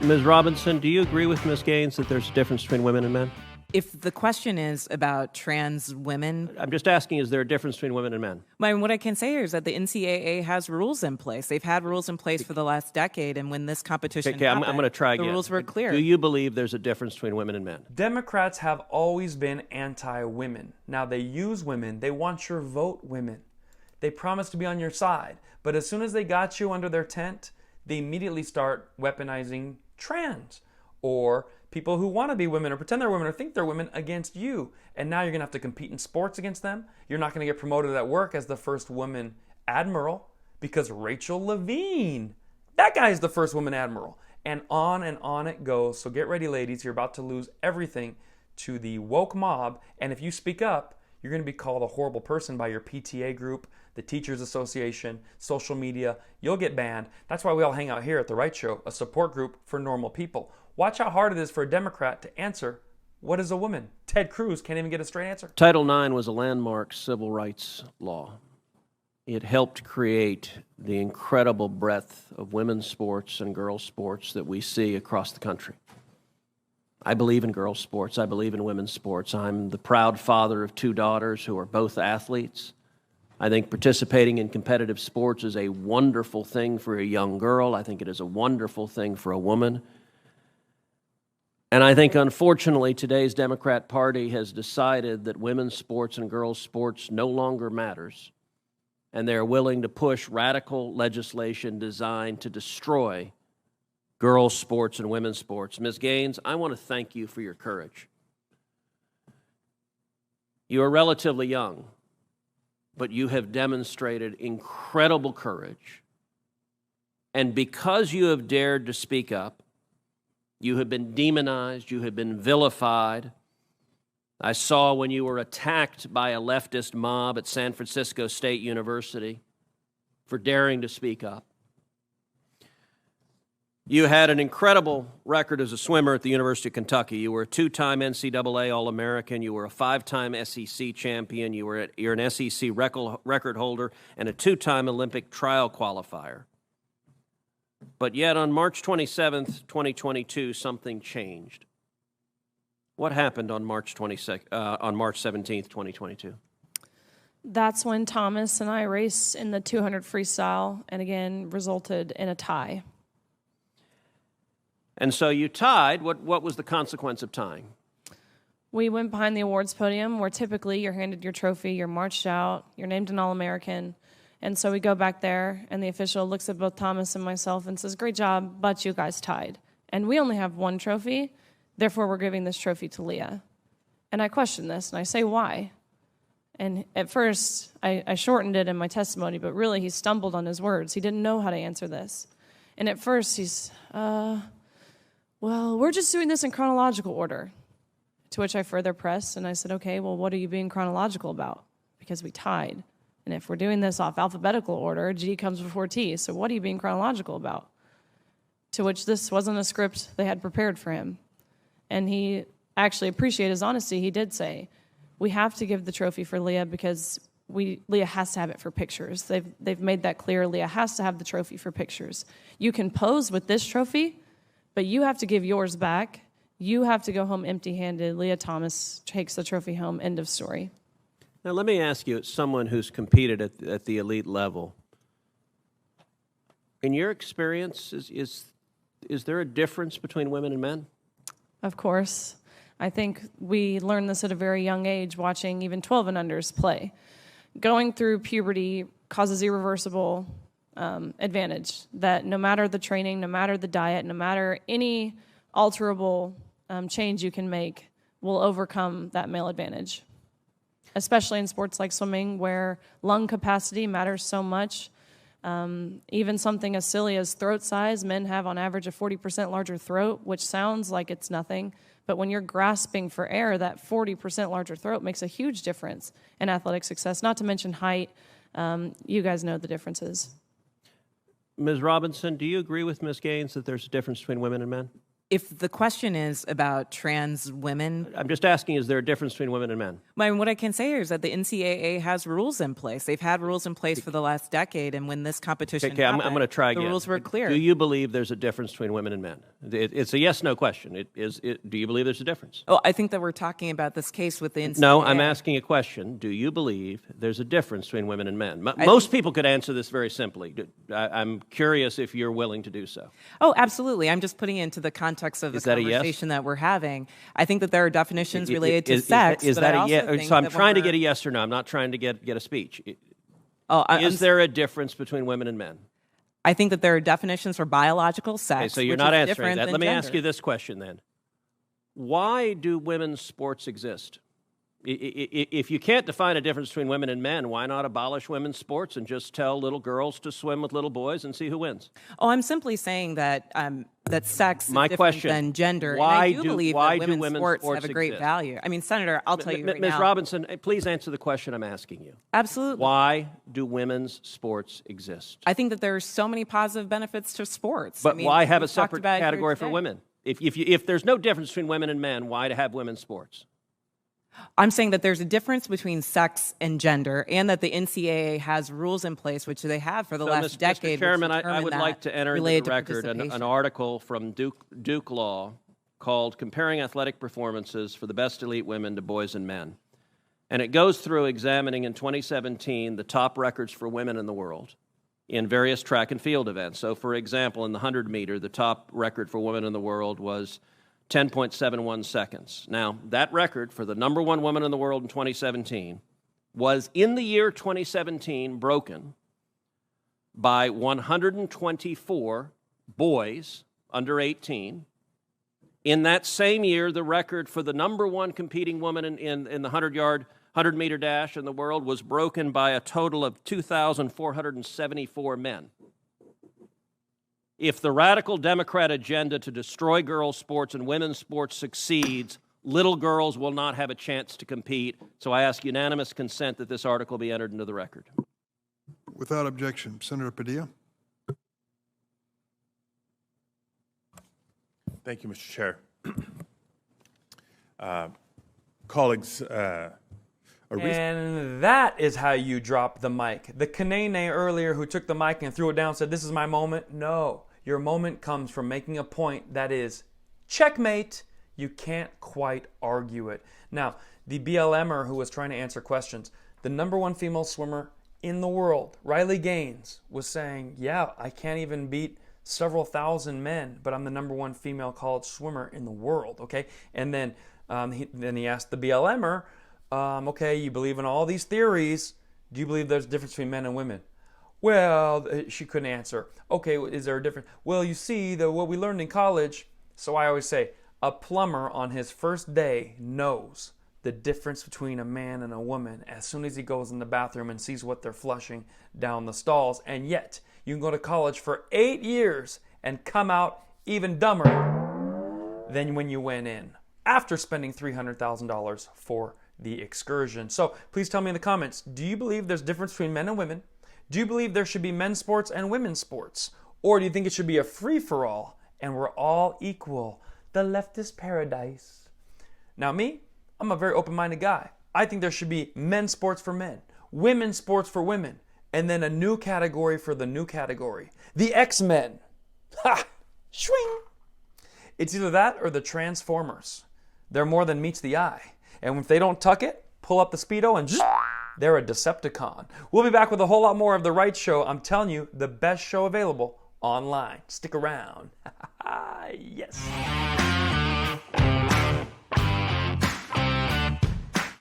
Ms. Robinson, do you agree with Ms. Gaines that there's a difference between women and men? If the question is about trans women, I'm just asking, is there a difference between women and men? what I can say is that the NCAA has rules in place. They've had rules in place for the last decade, and when this competition I'm happened, going to try again. the rules were clear. Do you believe there's a difference between women and men? Democrats have always been anti-women. Now they use women. They want your vote, women. They promise to be on your side. But as soon as they got you under their tent, they immediately start weaponizing trans or people who want to be women or pretend they're women or think they're women against you. And now you're going to have to compete in sports against them. You're not going to get promoted at work as the first woman admiral because Rachel Levine, that guy is the first woman admiral. And on it goes. So get ready, ladies. You're about to lose everything to the woke mob. And if you speak up, you're going to be called a horrible person by your PTA group, the Teachers Association, social media. You'll get banned. That's why we all hang out here at The Right Show, a support group for normal people. Watch how hard it is for a Democrat to answer, what is a woman? Ted Cruz can't even get a straight answer. Title IX was a landmark civil rights law. It helped create the incredible breadth of women's sports and girls' sports that we see across the country. I believe in girls' sports. I believe in women's sports. I'm the proud father of 2 daughters who are both athletes. I think participating in competitive sports is a wonderful thing for a young girl. I think it is a wonderful thing for a woman. And I think, unfortunately, today's Democrat Party has decided that women's sports and girls' sports no longer matters, and they're willing to push radical legislation designed to destroy girls' sports and women's sports. Ms. Gaines, I want to thank you for your courage. You are relatively young, but you have demonstrated incredible courage. And because you have dared to speak up, you have been demonized, you have been vilified. I saw when you were attacked by a leftist mob at San Francisco State University for daring to speak up. You had an incredible record as a swimmer at the University of Kentucky. You were a 2-time NCAA All-American. You were a 5-time SEC champion. You're an SEC record holder and a 2-time Olympic trial qualifier. But yet on March 27th, 2022, something changed. What happened on March 17th, 2022? That's when Thomas and I raced in the 200 freestyle and again resulted in a tie. And so you tied. What was the consequence of tying? We went behind the awards podium where typically you're handed your trophy, you're marched out, you're named an All-American. And so we go back there, and the official looks at both Thomas and myself and says, "Great job, but you guys tied. And we only have 1 trophy, therefore we're giving this trophy to Leah." And I question this, and I say, why? And at first, I shortened it in my testimony, but really he stumbled on his words. He didn't know how to answer this. And at first he's, well, we're just doing this in chronological order. To which I further pressed, and I said, okay, well, what are you being chronological about? Because we tied. And if we're doing this off alphabetical order, G comes before T, so what are you being chronological about? To which this wasn't a script they had prepared for him. And he actually appreciated his honesty. He did say, we have to give the trophy for Leah because Leah has to have it for pictures. They've made that clear. Leah has to have the trophy for pictures. You can pose with this trophy, but you have to give yours back. You have to go home empty-handed. Leah Thomas takes the trophy home, end of story. Now, let me ask you, as someone who's competed at the elite level, in your experience, is there a difference between women and men? Of course. I think we learned this at a very young age, watching even 12 and unders play. Going through puberty causes irreversible advantage, that no matter the training, no matter the diet, no matter any alterable change you can make, will overcome that male advantage. Especially in sports like swimming, where lung capacity matters so much. Even something as silly as throat size, men have on average a 40% larger throat, which sounds like it's nothing, but when you're grasping for air, that 40% larger throat makes a huge difference in athletic success, not to mention height. You guys know the differences. Ms. Robinson, do you agree with Ms. Gaines that there's a difference between women and men? If the question is about trans women, I'm just asking, is there a difference between women and men? I mean, what I can say is that the NCAA has rules in place. They've had rules in place for the last decade, and when this competition Okay, I'm happened, going to try again. the rules were clear. Do you believe there's a difference between women and men? It's a yes/no question. Do you believe there's a difference? Oh, I think that we're talking about this case with the NCAA. No, I'm asking a question. Do you believe there's a difference between women and men? Most people could answer this very simply. I'm curious if you're willing to do so. Oh, absolutely. I'm just putting it into the context of the that a yes? conversation that we're having. I think that there are definitions related to sex. Is but that I a also yes? think So I'm that when trying to we're- get a yes or no. I'm not trying to get a speech. I'm Is there a difference between women and men? I think that there are definitions for biological sex. Okay, so you're which not is answering different that. than Let me ask gender. you this question then. Why do women's sports exist? If you can't define a difference between women and men, why not abolish women's sports and just tell little girls to swim with little boys and see who wins? Oh, I'm simply saying that that sex My is different question, than gender. why and I do- believe why that do women's women's sports sports have a great exist? value. I mean, Senator, I'll tell you right Ms. now. Robinson, please answer the question I'm asking you. Absolutely. Why do women's sports exist? I think that there are so many positive benefits to sports. But I mean, why have a we've talked separate about it here category for today. women? If there's no difference between women and men, why to have women's sports? I'm saying that there's a difference between sex and gender, and that the NCAA has rules in place, which they have for the last decade. Mr. Chairman, which I determine would that like to enter into related the to record an participation. article from Duke Law called Comparing Athletic Performances for the Best Elite Women to Boys and Men. And it goes through examining in 2017 the top records for women in the world in various track and field events. So, for example, in the 100-meter, the top record for women in the world was 10.71 seconds. Now, that record for the number one woman in the world in 2017 was, in the year 2017, broken by 124 boys under 18. In that same year, the record for the number one competing woman in the 100-meter dash in the world was broken by a total of 2,474 men. If the radical Democrat agenda to destroy girls' sports and women's sports succeeds, little girls will not have a chance to compete. So I ask unanimous consent that this article be entered into the record. Without objection. Senator Padilla. Thank you, Mr. Chair. Colleagues, And that is how you drop the mic. The Kanene earlier who took the mic and threw it down said, "This is my moment." No, your moment comes from making a point that is checkmate. You can't quite argue it. Now, the BLMer who was trying to answer questions, the number one female swimmer in the world, Riley Gaines, was saying, yeah, I can't even beat several thousand men, but I'm the number one female college swimmer in the world, okay? And then he asked the BLMer, okay, you believe in all these theories. Do you believe there's a difference between men and women? Well, she couldn't answer. Okay, is there a difference? Well, you see, what we learned in college, so I always say, a plumber on his first day knows the difference between a man and a woman as soon as he goes in the bathroom and sees what they're flushing down the stalls. And yet, you can go to college for 8 years and come out even dumber than when you went in after spending $300,000 for the excursion. So please tell me in the comments, do you believe there's a difference between men and women? Do you believe there should be men's sports and women's sports? Or do you think it should be a free-for-all and we're all equal? The leftist paradise. Now me, I'm a very open-minded guy. I think there should be men's sports for men, women's sports for women, and then a new category for the new category. The X-Men. Ha! Swing! It's either that or the Transformers. They're more than meets the eye. And if they don't tuck it, pull up the Speedo and they're a Decepticon. We'll be back with a whole lot more of The Right Show. I'm telling you, the best show available online. Stick around. Yes.